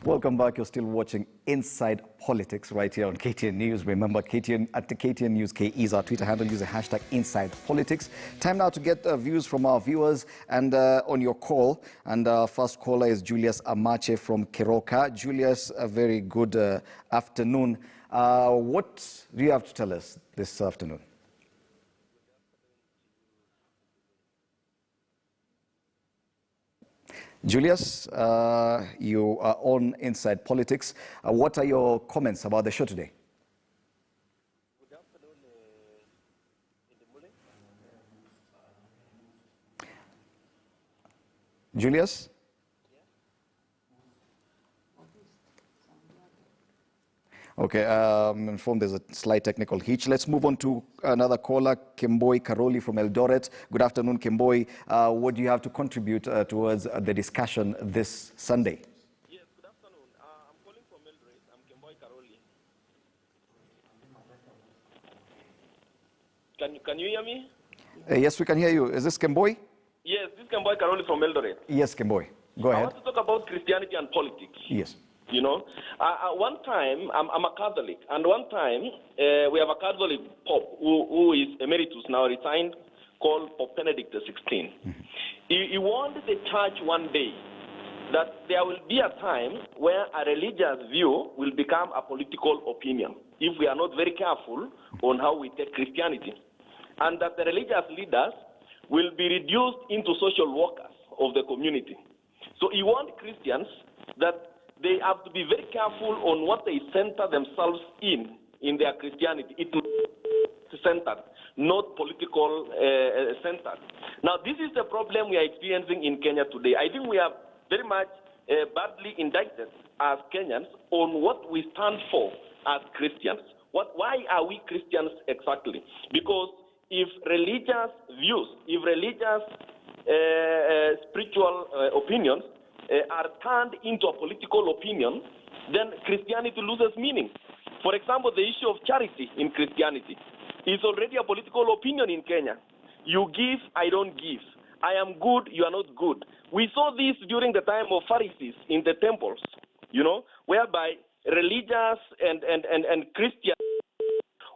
Welcome back. You're still watching Inside Politics right here on KTN News. Remember, KTN at the KTN News K is our Twitter handle. Use the hashtag Inside Politics. Time now to get views from our viewers and on your call. And our first caller is Julius Amache from Keroka. Julius, a very good afternoon. What do you have to tell us this afternoon? Julius, you are on Inside Politics. What are your comments about the show today? Good afternoon, in the morning. Julius? Okay, I'm informed there's a slight technical hitch. Let's move on to another caller, Kemboi Karoli from Eldoret. Good afternoon, Kemboi. What do you have to contribute towards the discussion this Sunday? Yes, good afternoon. I'm calling from Eldoret. I'm Kemboi Karoli. Can you hear me? Yes, we can hear you. Is this Kemboi? Yes, this is Kemboi Karoli from Eldoret. Yes, Kemboi. Go ahead. I want to talk about Christianity and politics. Yes. You know, one time, I'm a Catholic, and one time we have a Catholic Pope who is emeritus now, resigned, called Pope Benedict XVI. He warned the church one day that there will be a time where a religious view will become a political opinion if we are not very careful on how we take Christianity, and that the religious leaders will be reduced into social workers of the community. So he warned Christians that they have to be very careful on what they center themselves in their Christianity. It is centered, not political centered. Now, this is the problem we are experiencing in Kenya today. I think we are very much badly indicted as Kenyans on what we stand for as Christians. Why are we Christians exactly? Because if religious views, if religious spiritual opinions are turned into a political opinion, then Christianity loses meaning. For example, the issue of charity in Christianity is already a political opinion in Kenya. You give, I don't give. I am good, you are not good. We saw this during the time of Pharisees in the temples, you know, whereby religious and Christian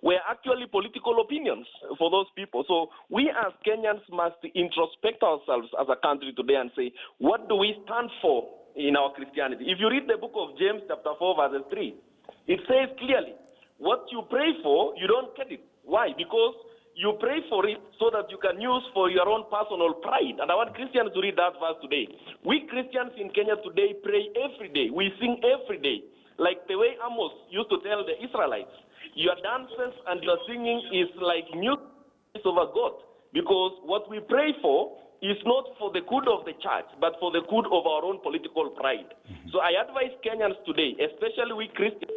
were actually political opinions for those people. So we as Kenyans must introspect ourselves as a country today and say, what do we stand for in our Christianity? If you read the book of James chapter 4 verse 3, it says clearly, what you pray for, you don't get it. Why? Because you pray for it so that you can use for your own personal pride. And I want Christians to read that verse today. We Christians in Kenya today pray every day. We sing every day. Like the way Amos used to tell the Israelites, your dances and your singing is like music over God, because what we pray for is not for the good of the church, but for the good of our own political pride. So I advise Kenyans today, especially we Christians,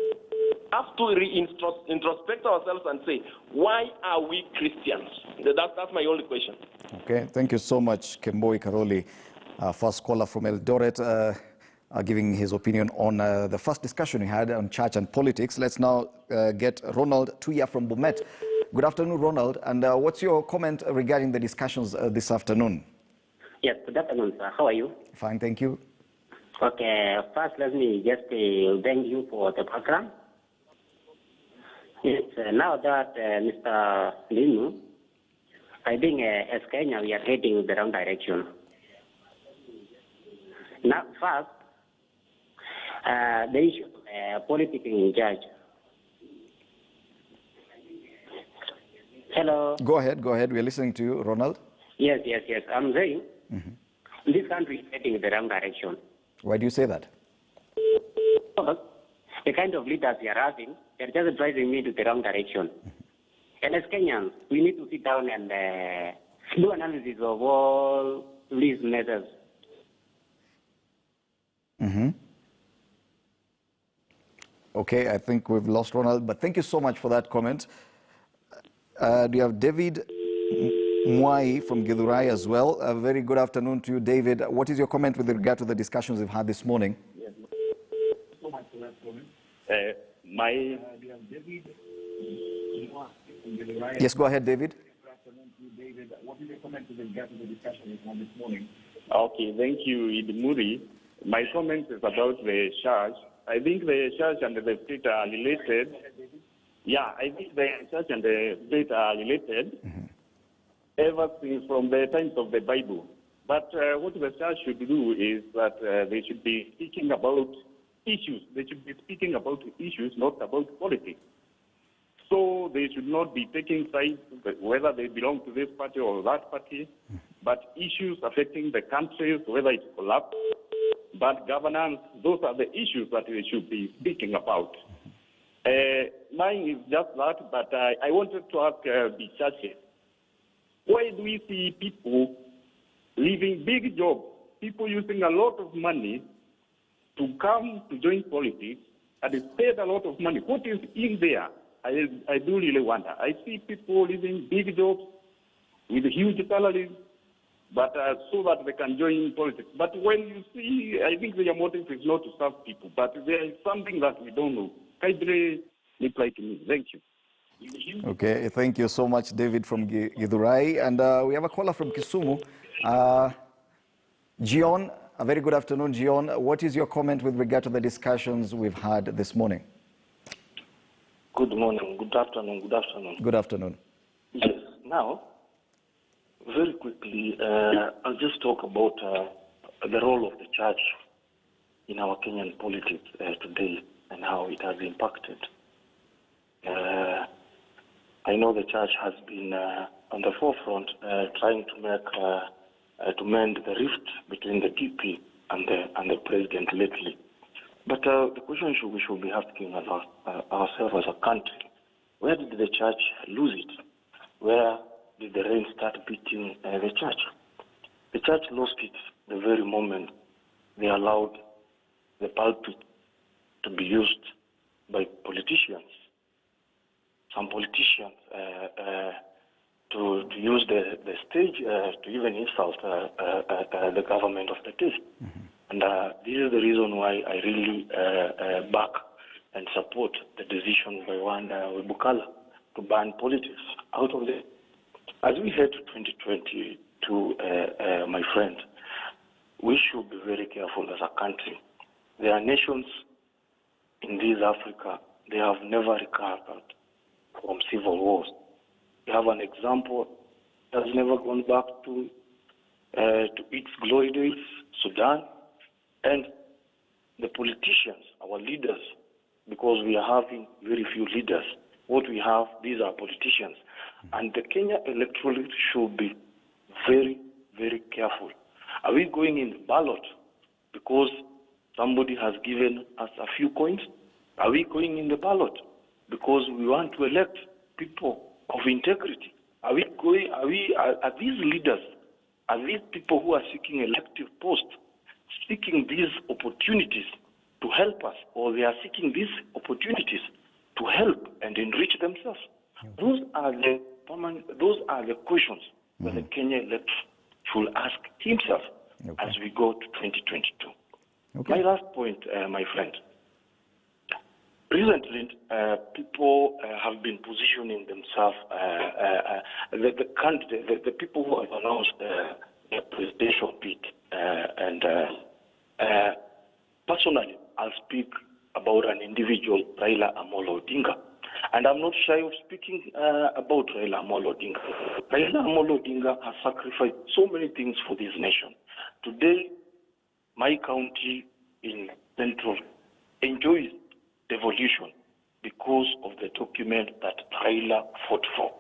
have to introspect ourselves and say, why are we Christians? That's my only question. Okay, thank you so much, Kemboi Karoli, first caller from Eldoret. Giving his opinion on the first discussion we had on church and politics. Let's now get Ronald Tuya from Bomet. Good afternoon, Ronald. And what's your comment regarding the discussions this afternoon? Yes, good afternoon, sir. How are you? Fine, thank you. Okay, first let me just thank you for the program. Yes, now that Mr. Linu, I think as Kenya we are heading in the wrong direction. Now, first, the issue of politics in church. Hello. Go ahead. We are listening to you, Ronald. Yes. I'm saying this country is heading in the wrong direction. Why do you say that? The kind of leaders we are having, they're just driving me to the wrong direction. And as Kenyans, we need to sit down and do analysis of all these measures. Okay, I think we've lost Ronald, but thank you so much for that comment. Do you have David Mwai from Githurai as well? A very good afternoon to you, David. What is your comment with regard to the discussions we've had this morning? Yes, so much for that comment. Yes, go ahead, David. Good afternoon to you, David. What is your comment with regard to the discussion we've had this morning? Okay, thank you, Id Muri. My comment is about the church. I think the church and the state are related. Yeah, I think the church and the state are related ever since from the times of the Bible. But what the church should do is that they should be speaking about issues. They should be speaking about issues, not about politics. So they should not be taking sides, whether they belong to this party or that party, but issues affecting the countries, whether it's collapse, bad governance, those are the issues that they should be speaking about. Mine is just that, but I wanted to ask the churches, why do we see people leaving big jobs, people using a lot of money to come to join politics, and they paid a lot of money? What is in there? I do really wonder. I see people leaving big jobs with huge salaries, but so that they can join politics. But when you see, I think their motive is not to serve people, but there is something that we don't know. Kindly reply to me. Thank you. Okay, thank you so much, David from Githurai. And we have a caller from Kisumu. Gion, a very good afternoon, Gion. What is your comment with regard to the discussions we've had this morning? Good morning, good afternoon, good afternoon. Good afternoon. Yes, now, very quickly, I'll just talk about the role of the church in our Kenyan politics today and how it has impacted. I know the church has been on the forefront trying to make to mend the rift between the DP and the president lately. But the question we should be asking ourselves as a country, where did the church lose it? Where did the rain start beating the church? The church lost it the very moment they allowed the pulpit to be used by politicians. Some politicians to use the stage to even insult the government of the day. And this is the reason why I really back and support the decision by one Webukala to ban politics out of the. As we head to 2022, my friend, we should be very careful as a country. There are nations in this Africa, they have never recovered from civil wars. We have an example that has never gone back to its glory days, Sudan. And the politicians, our leaders, because we are having very few leaders, what we have, these are politicians. And the Kenya electorate should be very, very careful. Are we going in the ballot because somebody has given us a few coins? Are we going in the ballot because we want to elect people of integrity? Are these leaders, are these people who are seeking elective posts, seeking these opportunities to help us, or they are seeking these opportunities to help and enrich themselves? Those are the questions that the Kenya electorate should ask himself as we go to 2022. My last point, my friend. Recently, people have been positioning themselves, the people who have announced the presidential bid, and personally, I'll speak about an individual, Raila Amolo Odinga. And I'm not shy of speaking about Raila Amolo Odinga. Raila Amolo Odinga has sacrificed so many things for this nation. Today, my county in Central enjoys devolution because of the document that Raila fought for.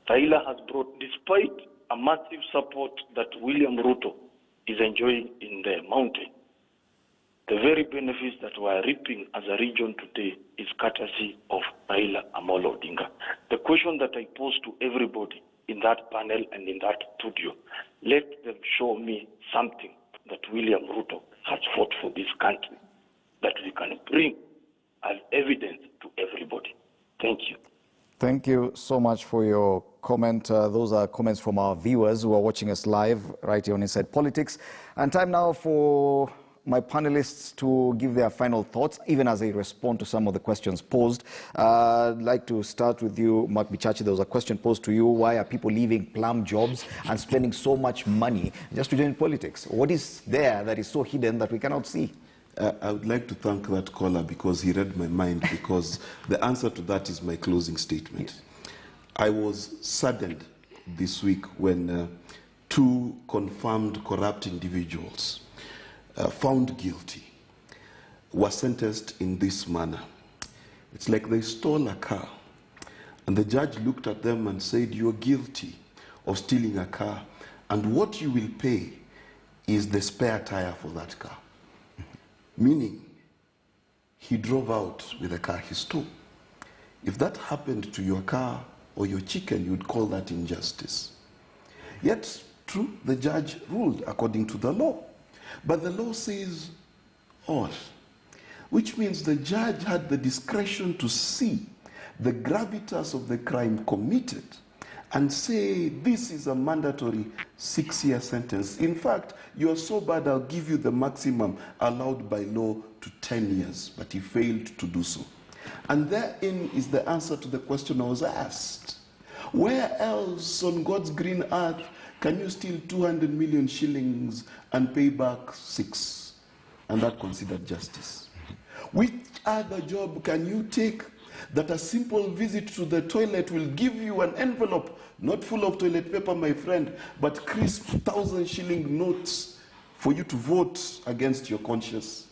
Raila has brought, despite a massive support that William Ruto is enjoying in the mountain, the very benefits that we are reaping as a region today is courtesy of Raila Amolo Odinga. The question that I pose to everybody in that panel and in that studio, let them show me something that William Ruto has fought for this country that we can bring as evidence to everybody. Thank you. Thank you so much for your comment. Those are comments from our viewers who are watching us live right here on Inside Politics. And time now for my panelists to give their final thoughts, even as they respond to some of the questions posed. I'd like to start with you, Mark Bichachi. There was a question posed to you. Why are people leaving plum jobs and spending so much money just to join politics? What is there that is so hidden that we cannot see? I would like to thank that caller because he read my mind, because the answer to that is my closing statement. Yes. I was saddened this week when two confirmed corrupt individuals found guilty were sentenced in this manner. It's like they stole a car and the judge looked at them and said, "You're guilty of stealing a car, and what you will pay is the spare tire for that car." Meaning, he drove out with a car he stole. If that happened to your car or your chicken, you'd call that injustice. Yet, true, the judge ruled according to the law. But the law says all, which means the judge had the discretion to see the gravitas of the crime committed and say, this is a mandatory 6-year sentence. In fact, you are so bad, I'll give you the maximum allowed by law to 10 years. But he failed to do so. And therein is the answer to the question I was asked. Where else on God's green earth can you steal 200 million shillings and pay back 6? And that considered justice. Which other job can you take that a simple visit to the toilet will give you an envelope, not full of toilet paper, my friend, but crisp 1,000-shilling notes for you to vote against your conscience?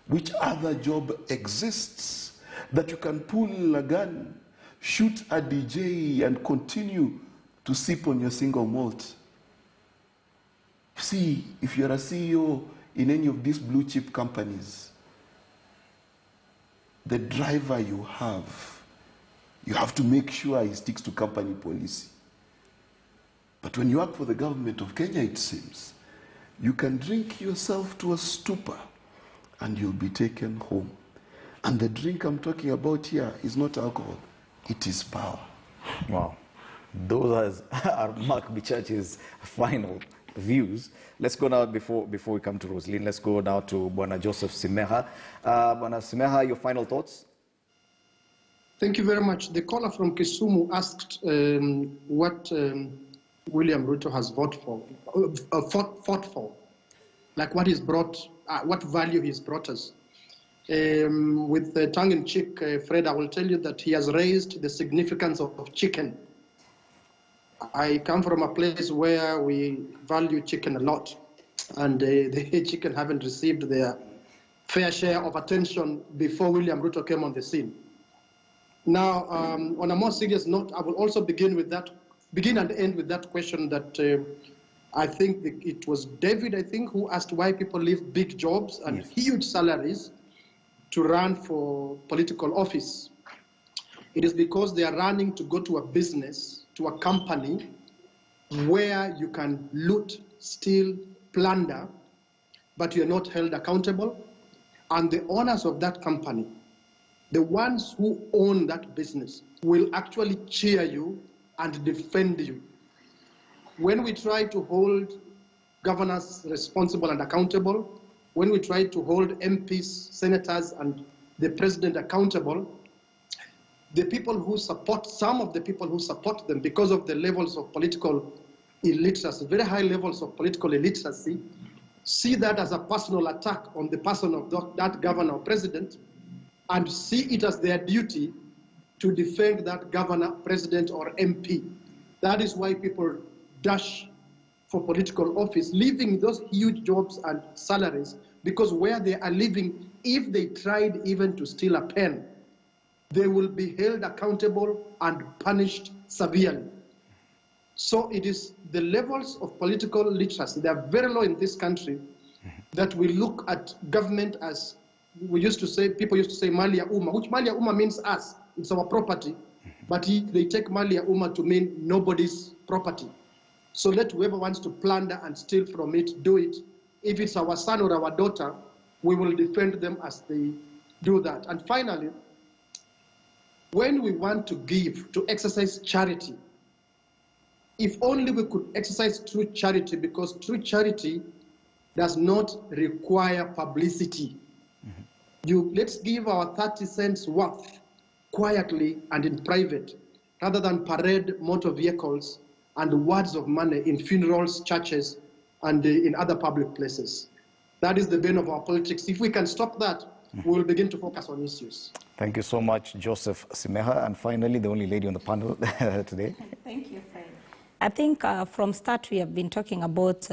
Which other job exists that you can pull a gun, shoot a DJ, and continue to sip on your single malt? See, if you're a CEO in any of these blue chip companies, the driver you have to make sure he sticks to company policy. But when you work for the government of Kenya, it seems, you can drink yourself to a stupor and you'll be taken home. And the drink I'm talking about here is not alcohol, it is power. Wow. Those are Mark Bichachi's final views. Let's go now, before we come to Rosaline, let's go now to Bwana Joseph Simeha. Bwana Simeha, your final thoughts? Thank you very much. The caller from Kisumu asked what William Ruto has fought for, like what he's brought, what value he's brought us. With the tongue-in-cheek, Fred, I will tell you that he has raised the significance of chicken. I come from a place where we value chicken a lot, and the chicken haven't received their fair share of attention before William Ruto came on the scene. Now, on a more serious note, I will also begin and end with that question that I think it was David, who asked why people leave big jobs and huge salaries to run for political office. It is because they are running to go to a business, to a company where you can loot, steal, plunder, but you're not held accountable. And the owners of that company, the ones who own that business, will actually cheer you and defend you. When we try to hold governors responsible and accountable, when we try to hold MPs, senators, and the president accountable, the people who support, some of the people who support them because of the levels of political illiteracy, very high levels of political illiteracy, see that as a personal attack on the person of that governor or president, and see it as their duty to defend that governor, president, or MP. That is why people dash for political office, leaving those huge jobs and salaries, because where they are living, if they tried even to steal a pen, they will be held accountable and punished severely. So it is the levels of political literacy, they are very low in this country, that we look at government as, people used to say mali ya umma, which mali ya umma means us, it's our property, but they take mali ya umma to mean nobody's property. So let whoever wants to plunder and steal from it, do it. If it's our son or our daughter, we will defend them as they do that. And finally, when we want to give, to exercise charity, if only we could exercise true charity, because true charity does not require publicity. Let's give our 30 cents worth quietly and in private, rather than parade motor vehicles and words of money in funerals, churches, and in other public places. That is the bane of our politics. If we can stop that, we will begin to focus on issues. Thank you so much, Joseph Simeha. And finally, the only lady on the panel today. Thank you, Fred. I think from start we have been talking about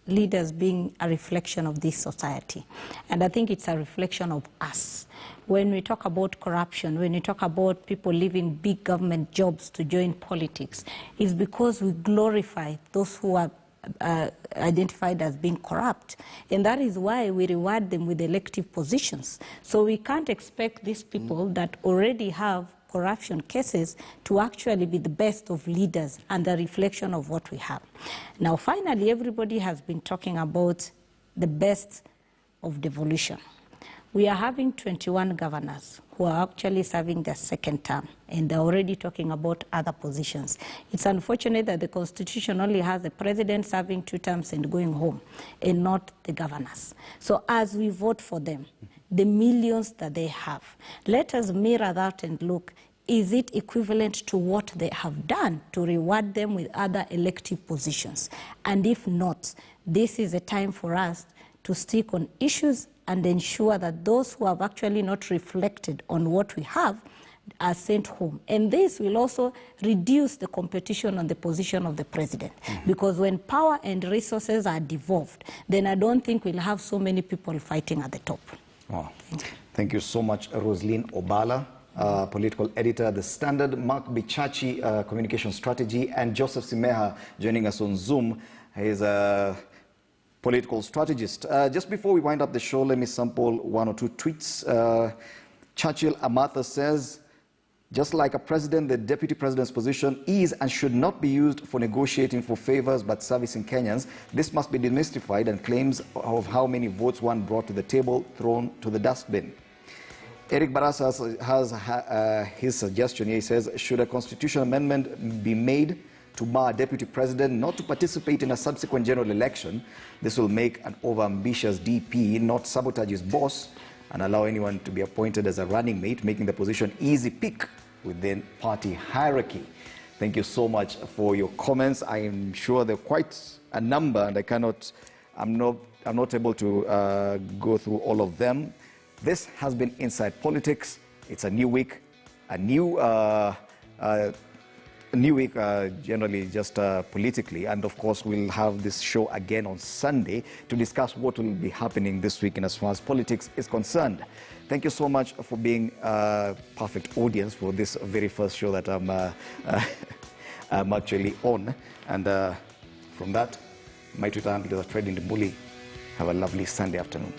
leaders being a reflection of this society. And I think it's a reflection of us. When we talk about corruption, when we talk about people leaving big government jobs to join politics, it's because we glorify those who are identified as being corrupt. And that is why we reward them with elective positions. So we can't expect these people that already have corruption cases to actually be the best of leaders and the reflection of what we have. Now, finally, everybody has been talking about the best of devolution. We are having 21 governors who are actually serving their second term, and they're already talking about other positions. It's unfortunate that the Constitution only has the president serving 2 terms and going home, and not the governors. So as we vote for them, the millions that they have, let us mirror that and look, is it equivalent to what they have done to reward them with other elective positions? And if not, this is a time for us to stick on issues and ensure that those who have actually not reflected on what we have are sent home. And this will also reduce the competition on the position of the president. Because when power and resources are devolved, then I don't think we'll have so many people fighting at the top. Wow. Thank you so much, Rosaline Obala, political editor at The Standard, Mark Bichachi, communication strategy, and Joseph Simeha joining us on Zoom. He's a political strategist. Just before we wind up the show, let me sample 1 or 2 tweets. Churchill Amartha says, just like a president, the deputy president's position is and should not be used for negotiating for favors but servicing Kenyans. This must be demystified, and claims of how many votes one brought to the table thrown to the dustbin. Eric Barasa has his suggestion. He says, should a constitutional amendment be made to bar a deputy president not to participate in a subsequent general election? This will make an overambitious DP not sabotage his boss and allow anyone to be appointed as a running mate, making the position easy pick within party hierarchy. Thank you so much for your comments. I am sure there are quite a number, and I'm not able to go through all of them. This has been Inside Politics. It's a new week, generally just politically, and of course we'll have this show again on Sunday to discuss what will be happening this week in as far as politics is concerned. Thank you so much for being a perfect audience for this very first show that I'm actually on. And from that, my Twitter handle is @FredIndimuli. Have a lovely Sunday afternoon.